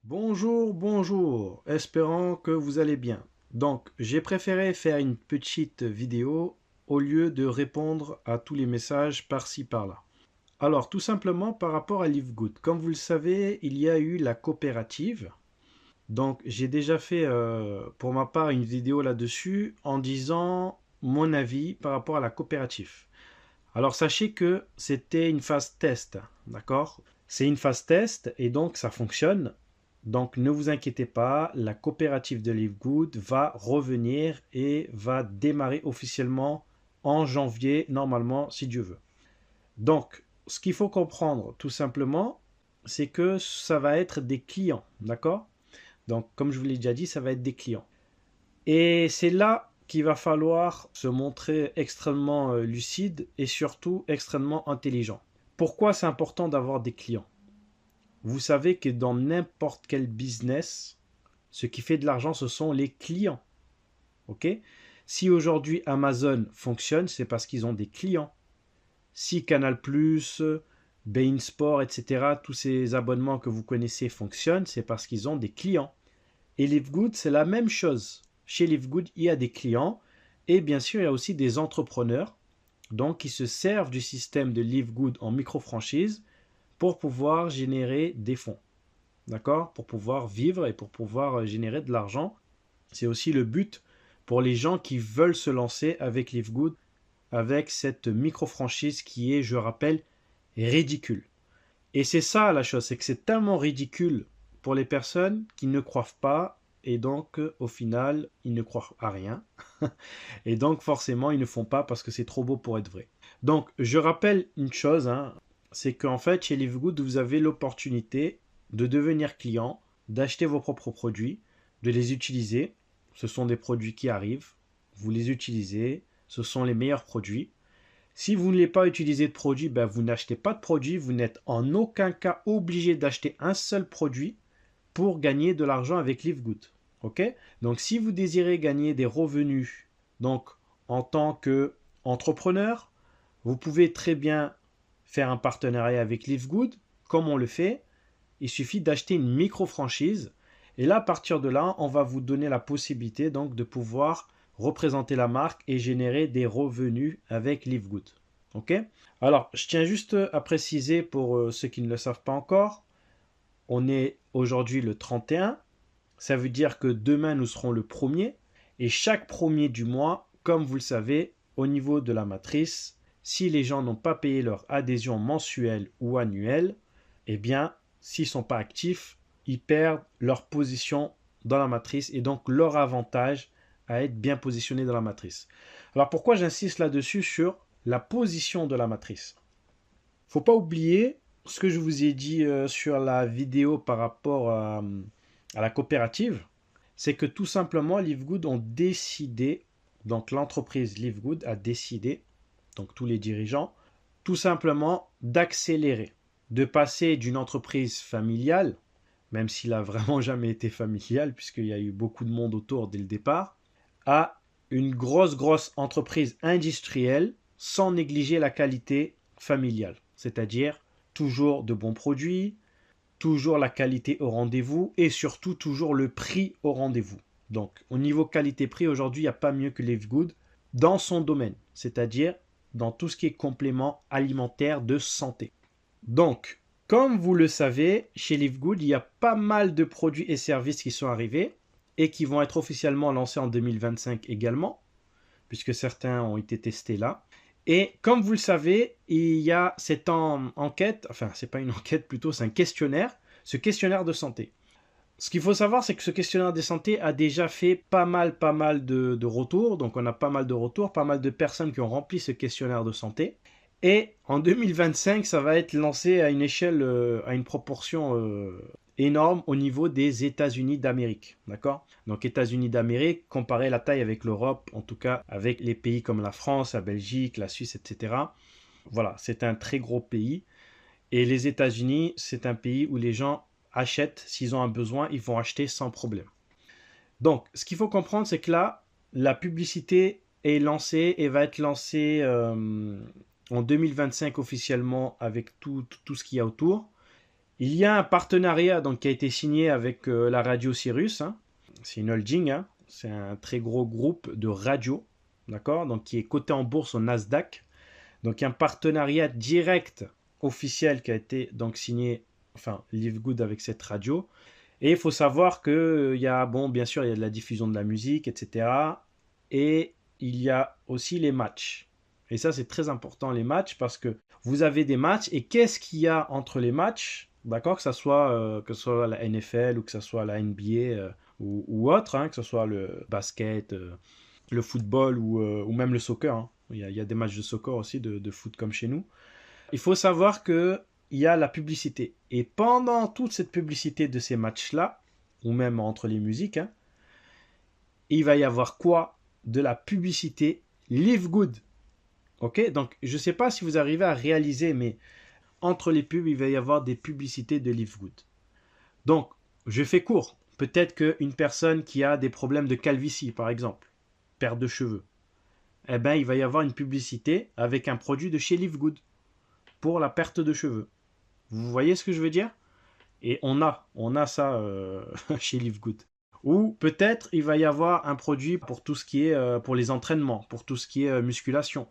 Bonjour, bonjour, espérant que vous allez bien. Donc, j'ai préféré faire une petite vidéo au lieu de répondre à tous les messages par-ci par-là. Alors, tout simplement par rapport à LiveGood. Comme vous le savez, il y a eu la coopérative. Donc, j'ai déjà fait pour ma part une vidéo là-dessus en disant mon avis par rapport à la coopérative. Alors, sachez que c'était une phase test, d'accord? C'est une phase test et donc ça fonctionne. Donc ne vous inquiétez pas, la coopérative de LiveGood va revenir et va démarrer officiellement en janvier, normalement, si Dieu veut. Donc, ce qu'il faut comprendre, tout simplement, c'est que ça va être des clients, d'accord? Donc, comme je vous l'ai déjà dit, ça va être des clients. Et c'est là qu'il va falloir se montrer extrêmement lucide et surtout extrêmement intelligent. Pourquoi c'est important d'avoir des clients? Vous savez que dans n'importe quel business, ce qui fait de l'argent, ce sont les clients. Ok? Si aujourd'hui Amazon fonctionne, c'est parce qu'ils ont des clients. Si Canal+, Bein Sport, etc., tous ces abonnements que vous connaissez fonctionnent, c'est parce qu'ils ont des clients. Et LiveGood, c'est la même chose. Chez LiveGood, il y a des clients et bien sûr, il y a aussi des entrepreneurs donc, qui se servent du système de LiveGood en micro-franchise pour pouvoir générer des fonds. D'accord? Pour pouvoir vivre et pour pouvoir générer de l'argent. C'est aussi le but pour les gens qui veulent se lancer avec LiveGood, avec cette micro-franchise qui est, je rappelle, ridicule. Et c'est ça la chose, c'est que c'est tellement ridicule pour les personnes qui ne croient pas et donc au final, ils ne croient à rien. Et donc forcément, ils ne font pas parce que c'est trop beau pour être vrai. Donc je rappelle une chose, hein, c'est qu'en fait, chez LiveGood, vous avez l'opportunité de devenir client, d'acheter vos propres produits, de les utiliser. Ce sont des produits qui arrivent, vous les utilisez, ce sont les meilleurs produits. Si vous ne voulez pas utiliser de produit, ben vous n'achetez pas de produit, vous n'êtes en aucun cas obligé d'acheter un seul produit pour gagner de l'argent avec LiveGood. Ok? Donc si vous désirez gagner des revenus, donc en tant qu'entrepreneur, vous pouvez très bien faire un partenariat avec LiveGood, comme on le fait. Il suffit d'acheter une micro-franchise. Et là, à partir de là, on va vous donner la possibilité donc de pouvoir représenter la marque et générer des revenus avec LiveGood. Ok? Alors, je tiens juste à préciser pour ceux qui ne le savent pas encore, on est aujourd'hui le 31. Ça veut dire que demain, nous serons le premier. Et chaque premier du mois, comme vous le savez, au niveau de la matrice, si les gens n'ont pas payé leur adhésion mensuelle ou annuelle, eh bien, s'ils ne sont pas actifs, ils perdent leur position dans la matrice et donc leur avantage à être bien positionné dans la matrice. Alors pourquoi j'insiste là-dessus sur la position de la matrice? Il ne faut pas oublier ce que je vous ai dit sur la vidéo par rapport à la coopérative, c'est que tout simplement LiveGood ont décidé, donc l'entreprise LiveGood a décidé, donc tous les dirigeants, tout simplement d'accélérer, de passer d'une entreprise familiale, même s'il a vraiment jamais été familial, puisqu'il y a eu beaucoup de monde autour dès le départ, à une grosse entreprise industrielle sans négliger la qualité familiale. C'est-à-dire toujours de bons produits, toujours la qualité au rendez-vous et surtout toujours le prix au rendez-vous. Donc au niveau qualité-prix, aujourd'hui, il n'y a pas mieux que LiveGood dans son domaine, c'est-à-dire dans tout ce qui est complément alimentaire de santé. Donc, comme vous le savez, chez LiveGood, il y a pas mal de produits et services qui sont arrivés et qui vont être officiellement lancés en 2025 également, puisque certains ont été testés là. Et comme vous le savez, il y a cette enquête, enfin c'est pas une enquête plutôt, c'est un questionnaire, ce questionnaire de santé. Ce qu'il faut savoir, c'est que ce questionnaire de santé a déjà fait pas mal de retours, donc on a pas mal de retours, pas mal de personnes qui ont rempli ce questionnaire de santé. Et en 2025, ça va être lancé à une échelle, à une proportion énorme au niveau des États-Unis d'Amérique. D'accord? Donc États-Unis d'Amérique, comparé la taille avec l'Europe, en tout cas avec les pays comme la France, la Belgique, la Suisse, etc. Voilà, c'est un très gros pays. Et les États-Unis, c'est un pays où les gens achètent, s'ils ont un besoin, ils vont acheter sans problème. Donc, ce qu'il faut comprendre, c'est que là, la publicité est lancée et va être lancée en 2025 officiellement avec tout ce qu'il y a autour. Il y a un partenariat donc, qui a été signé avec la radio Sirius. Hein. C'est une holding, hein. C'est un très gros groupe de radio, d'accord, donc qui est coté en bourse au Nasdaq. Donc un partenariat direct officiel qui a été donc signé, enfin Live Good avec cette radio. Et il faut savoir que il y a, bon, bien sûr, il y a de la diffusion de la musique, etc. Et il y a aussi les matchs. Et ça, c'est très important, les matchs, parce que vous avez des matchs. Et qu'est-ce qu'il y a entre les matchs? D'accord, que ce soit la NFL ou que ce soit la NBA ou autre, hein, que ce soit le basket, le football ou même le soccer. Hein. Il y a des matchs de soccer aussi, de foot comme chez nous. Il faut savoir que il y a la publicité. Et pendant toute cette publicité de ces matchs-là, ou même entre les musiques, hein, il va y avoir quoi? De la publicité Live Good. Ok? Donc, je ne sais pas si vous arrivez à réaliser, mais entre les pubs, il va y avoir des publicités de Live Good. Donc, je fais court. Peut-être qu'une personne qui a des problèmes de calvitie, par exemple, perte de cheveux, eh ben, il va y avoir une publicité avec un produit de chez Live Good pour la perte de cheveux. Vous voyez ce que je veux dire? Et on a ça chez Live Good. Ou peut-être il va y avoir un produit pour tout ce qui est pour les entraînements, pour tout ce qui est musculation,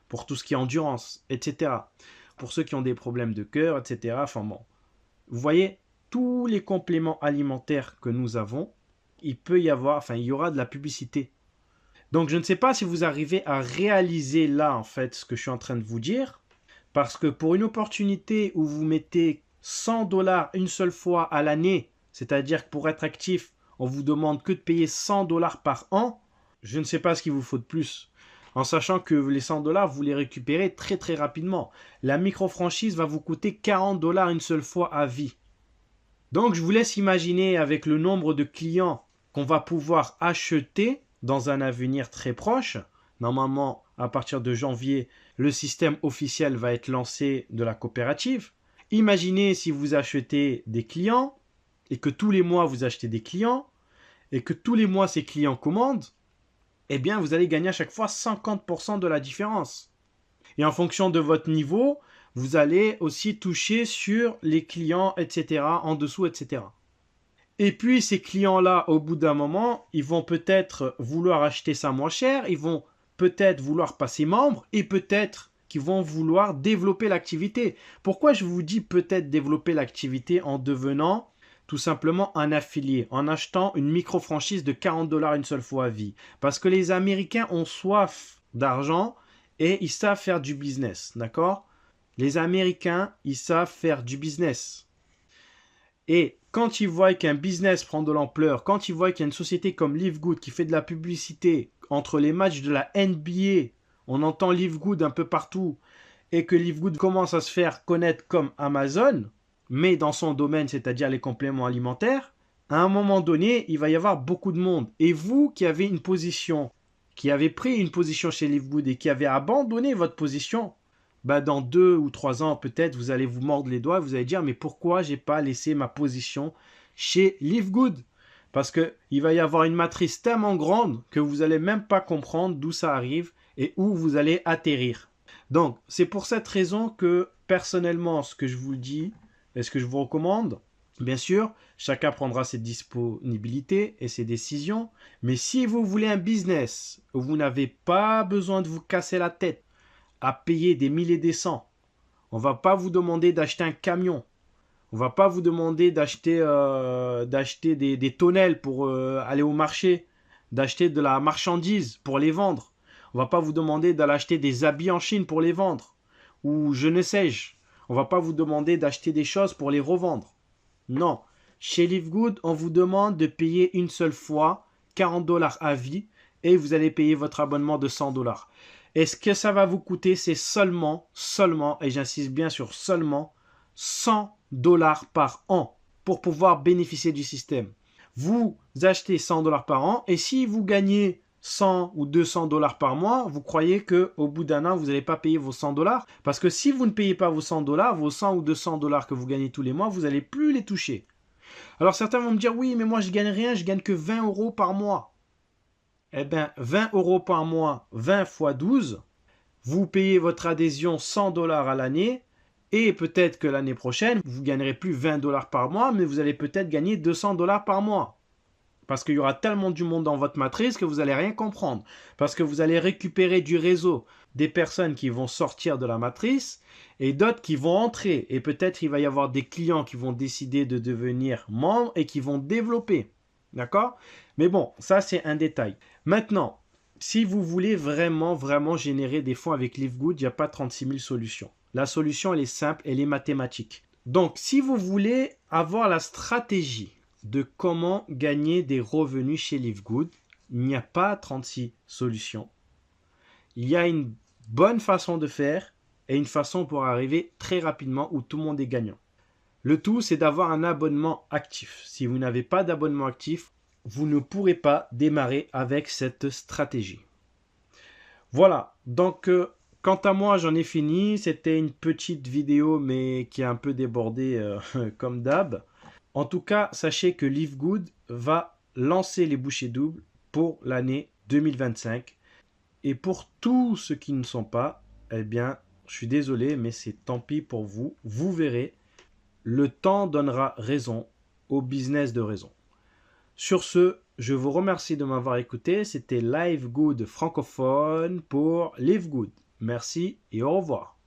pour tout ce qui est endurance, etc. Pour ceux qui ont des problèmes de cœur, etc. Enfin bon, vous voyez, tous les compléments alimentaires que nous avons, il y aura de la publicité. Donc je ne sais pas si vous arrivez à réaliser là en fait ce que je suis en train de vous dire, parce que pour une opportunité où vous mettez 100 $ une seule fois à l'année, c'est-à-dire que pour être actif, on vous demande que de payer 100 $ par an, je ne sais pas ce qu'il vous faut de plus. En sachant que les 100 $, vous les récupérez très très rapidement. La micro-franchise va vous coûter 40 $ une seule fois à vie. Donc je vous laisse imaginer avec le nombre de clients qu'on va pouvoir acheter dans un avenir très proche. Normalement, à partir de janvier, le système officiel va être lancé de la coopérative. Imaginez si vous achetez des clients et que tous les mois vous achetez des clients et que tous les mois ces clients commandent, eh bien vous allez gagner à chaque fois 50% de la différence. Et en fonction de votre niveau, vous allez aussi toucher sur les clients, etc., en dessous, etc. Et puis ces clients-là, au bout d'un moment, ils vont peut-être vouloir acheter ça moins cher, ils vont peut-être vouloir passer membre et peut-être qu'ils vont vouloir développer l'activité. Pourquoi je vous dis peut-être développer l'activité en devenant tout simplement un affilié, en achetant une micro-franchise de 40 $ une seule fois à vie? Parce que les Américains ont soif d'argent et ils savent faire du business, d'accord? Les Américains, ils savent faire du business. Et quand ils voient qu'un business prend de l'ampleur, quand ils voient qu'il y a une société comme Live Good qui fait de la publicité entre les matchs de la NBA, on entend Live Good un peu partout, et que Live Good commence à se faire connaître comme Amazon, mais dans son domaine, c'est-à-dire les compléments alimentaires, à un moment donné, il va y avoir beaucoup de monde. Et vous qui avez une position, qui avez pris une position chez Live Good et qui avez abandonné votre position, bah dans 2 ou 3 ans, peut-être, vous allez vous mordre les doigts et vous allez dire, mais pourquoi j'ai pas laissé ma position chez Live Good? Parce qu'il va y avoir une matrice tellement grande que vous n'allez même pas comprendre d'où ça arrive et où vous allez atterrir. Donc, c'est pour cette raison que, personnellement, ce que je vous dis et ce que je vous recommande, bien sûr, chacun prendra ses disponibilités et ses décisions, mais si vous voulez un business où vous n'avez pas besoin de vous casser la tête à payer des milliers des cents. On ne va pas vous demander d'acheter un camion. On ne va pas vous demander d'acheter des tonnelles pour aller au marché, d'acheter de la marchandise pour les vendre. On ne va pas vous demander d'aller acheter des habits en Chine pour les vendre. Ou je ne sais-je. On ne va pas vous demander d'acheter des choses pour les revendre. Non. Chez Live Good, on vous demande de payer une seule fois 40 $ à vie et vous allez payer votre abonnement de 100 $. Et ce que ça va vous coûter, c'est seulement, et j'insiste bien sur seulement, 100 $ par an pour pouvoir bénéficier du système. Vous achetez 100 $ par an et si vous gagnez 100 ou 200 $ par mois, vous croyez qu'au bout d'un an, vous n'allez pas payer vos 100 $? Parce que si vous ne payez pas vos 100 $, vos 100 ou 200 $ que vous gagnez tous les mois, vous n'allez plus les toucher. Alors certains vont me dire, oui, mais moi je gagne rien, je gagne que 20 € par mois. Eh bien, 20 € par mois, 20 x 12, vous payez votre adhésion 100 $ à l'année, Et peut-être que l'année prochaine, vous gagnerez plus 20 dollars par mois, mais vous allez peut-être gagner 200 dollars par mois. Parce qu'il y aura tellement du monde dans votre matrice que vous n'allez rien comprendre. Parce que vous allez récupérer du réseau des personnes qui vont sortir de la matrice et d'autres qui vont entrer. Et peut-être il va y avoir des clients qui vont décider de devenir membres et qui vont développer. D'accord? Mais bon, ça c'est un détail. Maintenant, si vous voulez vraiment générer des fonds avec LiveGood, il n'y a pas 36 000 solutions. La solution, elle est simple, elle est mathématique. Donc, si vous voulez avoir la stratégie de comment gagner des revenus chez LiveGood, il n'y a pas 36 solutions. Il y a une bonne façon de faire et une façon pour arriver très rapidement où tout le monde est gagnant. Le tout, c'est d'avoir un abonnement actif. Si vous n'avez pas d'abonnement actif, vous ne pourrez pas démarrer avec cette stratégie. Voilà, donc quant à moi, j'en ai fini. C'était une petite vidéo, mais qui a un peu débordé comme d'hab. En tout cas, sachez que LiveGood va lancer les bouchées doubles pour l'année 2025. Et pour tous ceux qui ne sont pas, eh bien, je suis désolé, mais c'est tant pis pour vous. Vous verrez, le temps donnera raison au business de raison. Sur ce, je vous remercie de m'avoir écouté. C'était LiveGood francophone pour LiveGood. Merci et au revoir.